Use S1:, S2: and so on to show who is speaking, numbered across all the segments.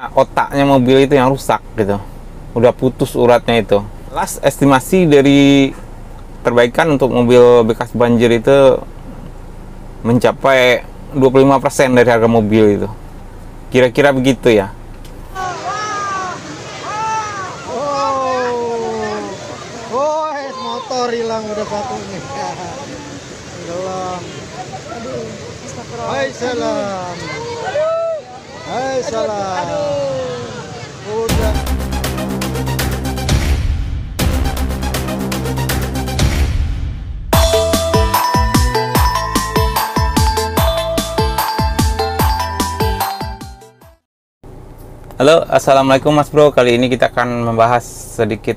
S1: Otaknya mobil itu yang rusak gitu, udah putus uratnya itu. Last estimasi dari perbaikan untuk mobil bekas banjir itu mencapai 25% dari harga mobil itu, kira-kira begitu ya.
S2: Oh, motor hilang udah satu nih. Tenggelam. Aduh, astagfirullah. Hai salam. Hai salam. Udah.
S1: Halo, assalamualaikum Mas Bro. Kali ini kita akan membahas sedikit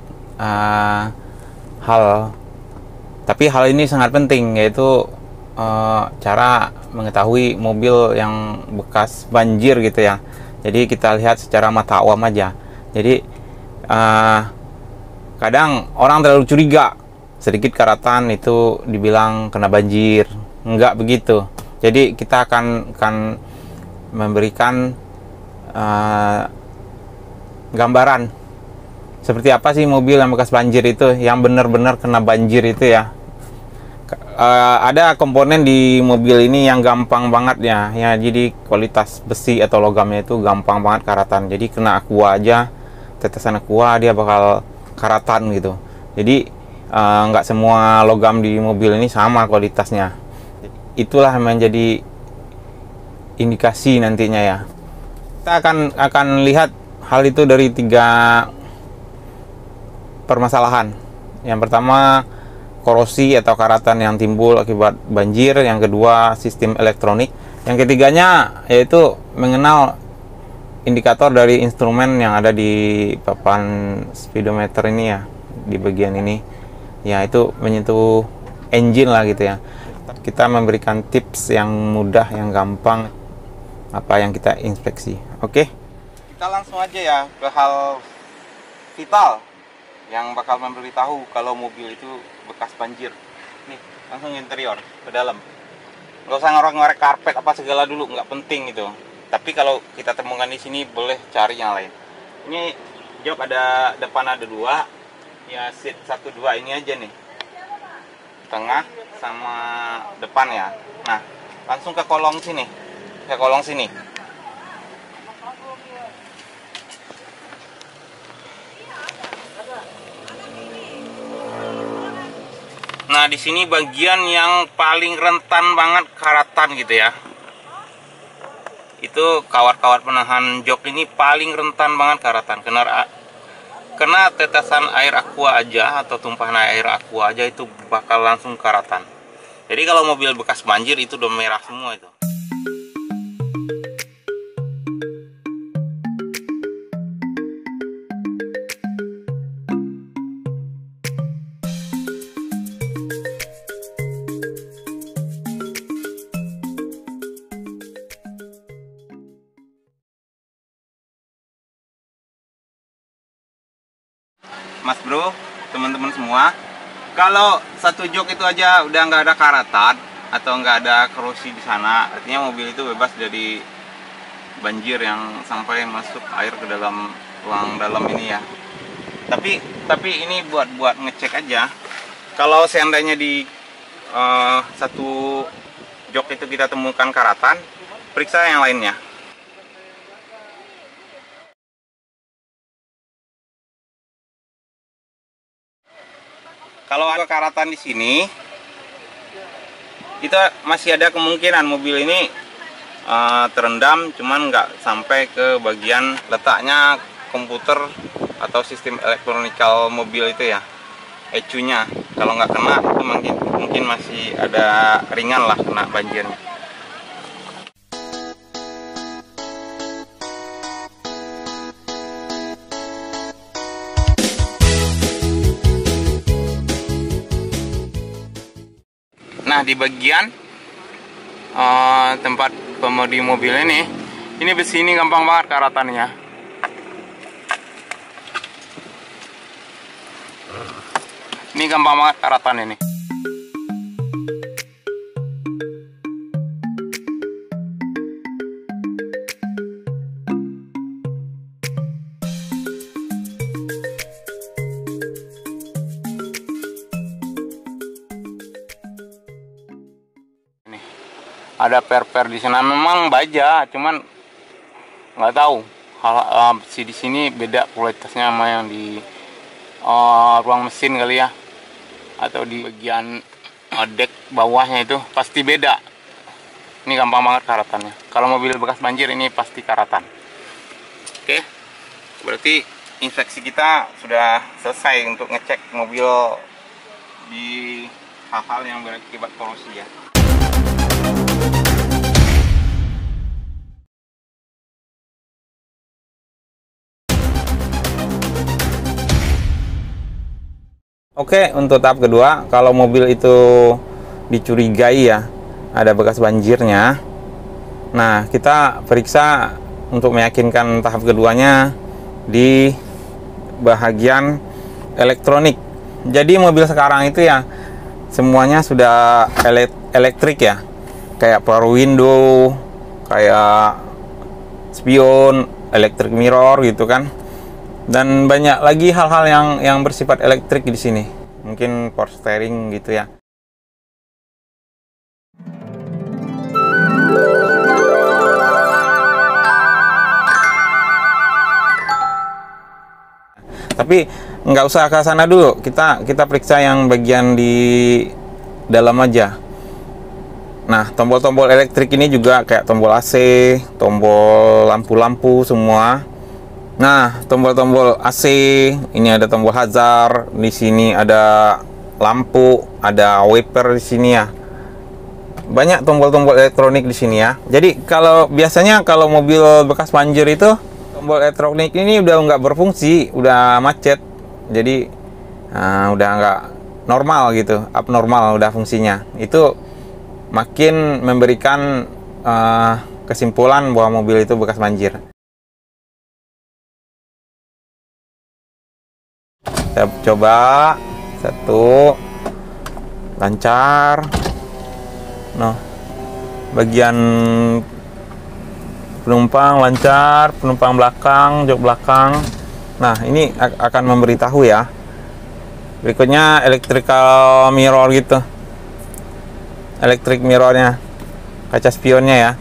S1: hal, tapi hal ini sangat penting, yaitu cara mengetahui mobil yang bekas banjir gitu ya. Jadi kita lihat secara mata awam aja. Jadi kadang orang terlalu curiga sedikit karatan itu dibilang kena banjir. Enggak begitu. Jadi kita akan memberikan gambaran seperti apa sih mobil yang bekas banjir itu, yang benar-benar kena banjir itu ya. Ada komponen di mobil ini yang gampang banget ya, jadi kualitas besi atau logamnya itu gampang banget karatan. Jadi kena aqua aja, tetesan aqua dia bakal karatan gitu. Jadi nggak semua logam di mobil ini sama kualitasnya. Itulah menjadi indikasi nantinya ya. Kita akan lihat hal itu dari 3 permasalahan. Yang pertama, korosi atau karatan yang timbul akibat banjir. Yang kedua, sistem elektronik. Yang ketiganya yaitu mengenal indikator dari instrumen yang ada di papan speedometer ini ya, di bagian ini ya, itu menyentuh engine lah gitu ya. Kita memberikan tips yang mudah, yang gampang, apa yang kita inspeksi. Oke, kita langsung aja ya ke hal vital yang bakal memberitahu kalau mobil itu bekas banjir. Nih, langsung interior ke dalam. Nggak usah ngorek-ngorek karpet apa segala dulu, nggak penting itu. Tapi kalau kita temukan di sini, boleh cari yang lain. Ini jok ada depan, ada 2 ya, seat 1 2 ini aja nih, tengah sama depan ya. Nah, langsung ke kolong sini, Nah, di sini bagian yang paling rentan banget karatan gitu ya. Itu kawat-kawat penahan jok ini paling rentan banget karatan. Kena tetesan air aqua aja atau tumpahan air aqua aja itu bakal langsung karatan. Jadi kalau mobil bekas banjir itu udah merah semua itu. Mas Bro, teman-teman semua, kalau satu jok itu aja udah nggak ada karatan atau nggak ada korosi di sana, artinya mobil itu bebas dari banjir yang sampai masuk air ke dalam ruang dalam ini ya. Tapi ini buat ngecek aja. Kalau seandainya di satu jok itu kita temukan karatan, periksa yang lainnya. Kalau ada karatan di sini, kita masih ada kemungkinan mobil ini terendam, cuman nggak sampai ke bagian letaknya komputer atau sistem elektronikal mobil itu ya, ECU-nya. Kalau nggak kena, itu mungkin masih ada ringan lah kena banjirnya. Nah, di bagian tempat pemodi mobil ini besi ini gampang banget karatannya. Ini gampang banget karatan ini. ada per di sana. Memang baja, cuman nggak tahu di sini beda kualitasnya sama yang di ruang mesin kali ya, atau di bagian dek bawahnya itu pasti beda. Ini gampang banget karatannya. Kalau mobil bekas banjir ini pasti karatan. Oke, berarti inspeksi kita sudah selesai untuk ngecek mobil di hal-hal yang berakibat korosi ya. Oke, untuk tahap kedua, kalau mobil itu dicurigai ya ada bekas banjirnya, nah kita periksa untuk meyakinkan tahap keduanya di bahagian elektronik. Jadi mobil sekarang itu ya semuanya sudah elektrik ya, kayak power window, kayak spion, electric mirror gitu kan. Dan banyak lagi hal-hal yang bersifat elektrik di sini. Mungkin power steering gitu ya. Tapi nggak usah ke sana dulu. Kita periksa yang bagian di dalam aja. Nah, tombol-tombol elektrik ini juga kayak tombol AC, tombol lampu-lampu semua. Nah, tombol-tombol AC, ini ada tombol hazard, di sini ada lampu, ada wiper di sini ya. Banyak tombol-tombol elektronik di sini ya. Jadi biasanya kalau mobil bekas banjir itu tombol elektronik ini udah nggak berfungsi, udah macet. Jadi udah nggak normal gitu, abnormal udah fungsinya. Itu makin memberikan kesimpulan bahwa mobil itu bekas banjir. Kita coba satu, lancar. Nah, bagian penumpang lancar, penumpang belakang, jok belakang. Nah, ini akan memberitahu ya. Berikutnya electrical mirror gitu, electric mirrornya, kaca spionnya ya.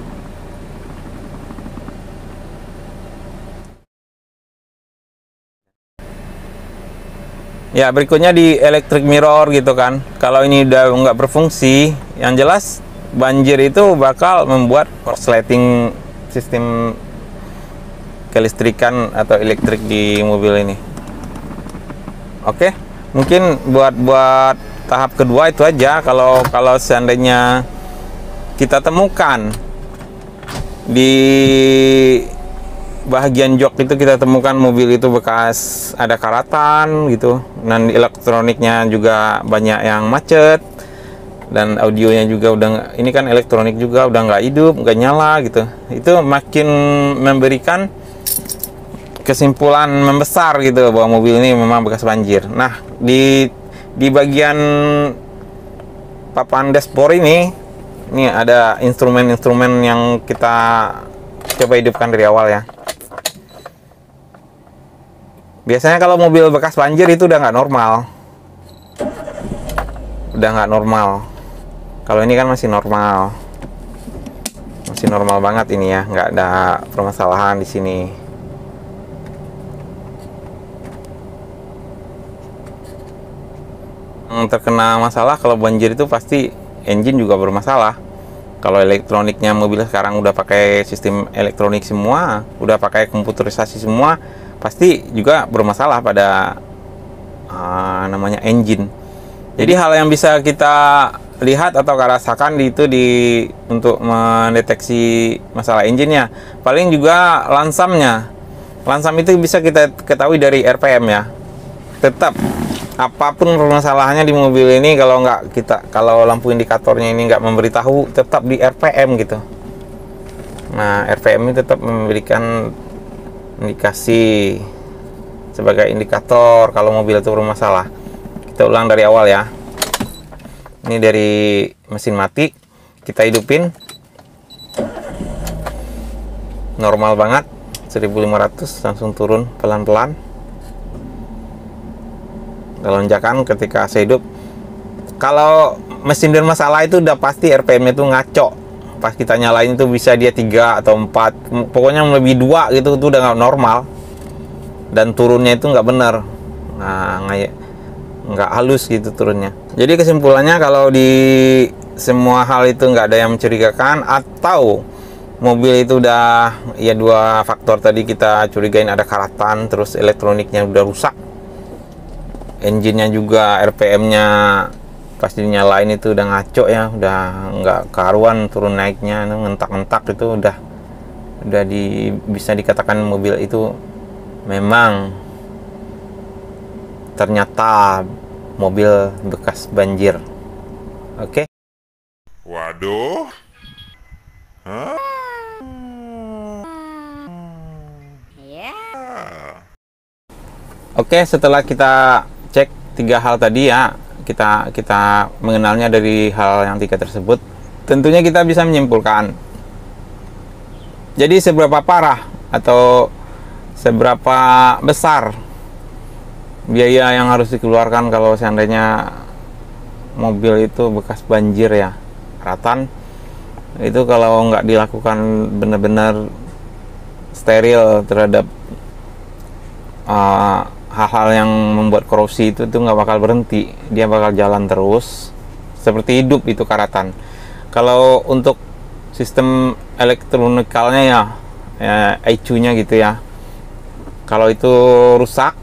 S1: Ya, berikutnya di electric mirror gitu kan. Kalau ini udah nggak berfungsi, yang jelas banjir itu bakal membuat korsleting sistem kelistrikan atau elektrik di mobil ini. Oke, mungkin buat tahap kedua itu aja. Kalau seandainya kita temukan di bahagian jok itu kita temukan mobil itu bekas ada karatan gitu, dan elektroniknya juga banyak yang macet, dan audionya juga udah, ini kan elektronik juga udah nggak hidup, nggak nyala gitu. Itu makin memberikan kesimpulan membesar gitu bahwa mobil ini memang bekas banjir. Nah, di bagian papan dashboard ini ada instrumen-instrumen yang kita coba hidupkan dari awal ya. Biasanya kalau mobil bekas banjir itu udah nggak normal. Udah nggak normal. Kalau ini kan masih normal. Masih normal banget ini ya, nggak ada permasalahan di sini. Yang terkena masalah kalau banjir itu pasti engine juga bermasalah. Kalau elektroniknya mobil sekarang udah pakai sistem elektronik semua, udah pakai komputerisasi semua, pasti juga bermasalah pada namanya engine. Jadi hal yang bisa kita lihat atau rasakan untuk mendeteksi masalah engine-nya, paling juga lansamnya. Lansam itu bisa kita ketahui dari RPM ya. Tetap apapun permasalahannya di mobil ini, kalau lampu indikatornya ini nggak memberitahu, tetap di RPM gitu. Nah, RPM ini tetap memberikan indikasi sebagai indikator kalau mobil itu bermasalah. Kita ulang dari awal ya. Ini dari mesin mati, kita hidupin. Normal banget, 1500 langsung turun pelan-pelan. Lonjakan ketika saya hidup. Kalau mesin bermasalah itu udah pasti RPM-nya itu ngaco, pas kita nyalain itu bisa dia 3 atau 4, pokoknya lebih 2 gitu, itu udah nggak normal, dan turunnya itu nggak bener. Nah, nggak halus gitu turunnya. Jadi kesimpulannya, kalau di semua hal itu nggak ada yang mencurigakan, atau mobil itu udah, ya 2 faktor tadi kita curigain, ada karatan, terus elektroniknya udah rusak, engine-nya juga, RPM-nya pas dinyalain itu udah ngaco ya, udah nggak karuan turun naiknya, ngentak-ngentak, itu udah bisa dikatakan mobil itu memang ternyata mobil bekas banjir. Oke.
S3: Waduh. Hah?
S1: Oke, setelah kita cek 3 hal tadi ya, kita mengenalnya dari hal yang 3 tersebut, tentunya kita bisa menyimpulkan. Jadi seberapa parah atau seberapa besar biaya yang harus dikeluarkan kalau seandainya mobil itu bekas banjir ya, karatan, itu kalau nggak dilakukan benar-benar steril terhadap hal-hal yang membuat korosi itu tuh nggak bakal berhenti, dia bakal jalan terus seperti hidup itu karatan. Kalau untuk sistem elektronikalnya ya ECU-nya gitu ya, kalau itu rusak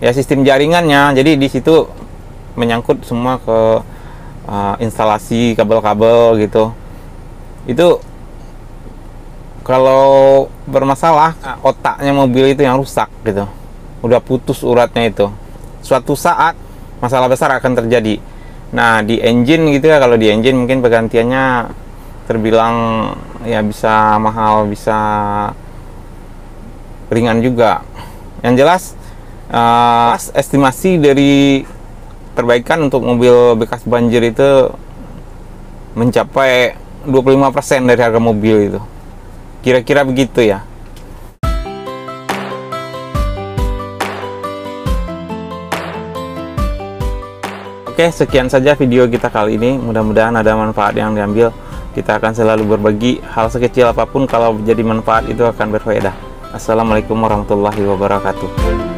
S1: ya sistem jaringannya, jadi di situ menyangkut semua ke instalasi kabel-kabel gitu, itu kalau bermasalah, otaknya mobil itu yang rusak gitu, udah putus uratnya itu, suatu saat masalah besar akan terjadi. Nah, di engine gitu ya, kalau di engine mungkin penggantiannya terbilang ya bisa mahal, bisa ringan juga. Yang jelas estimasi dari perbaikan untuk mobil bekas banjir itu mencapai 25% dari harga mobil itu, kira-kira begitu ya. Oke, sekian saja video kita kali ini. Mudah-mudahan ada manfaat yang diambil. Kita akan selalu berbagi hal sekecil apapun, kalau jadi manfaat itu akan berfaedah. Assalamualaikum warahmatullahi wabarakatuh.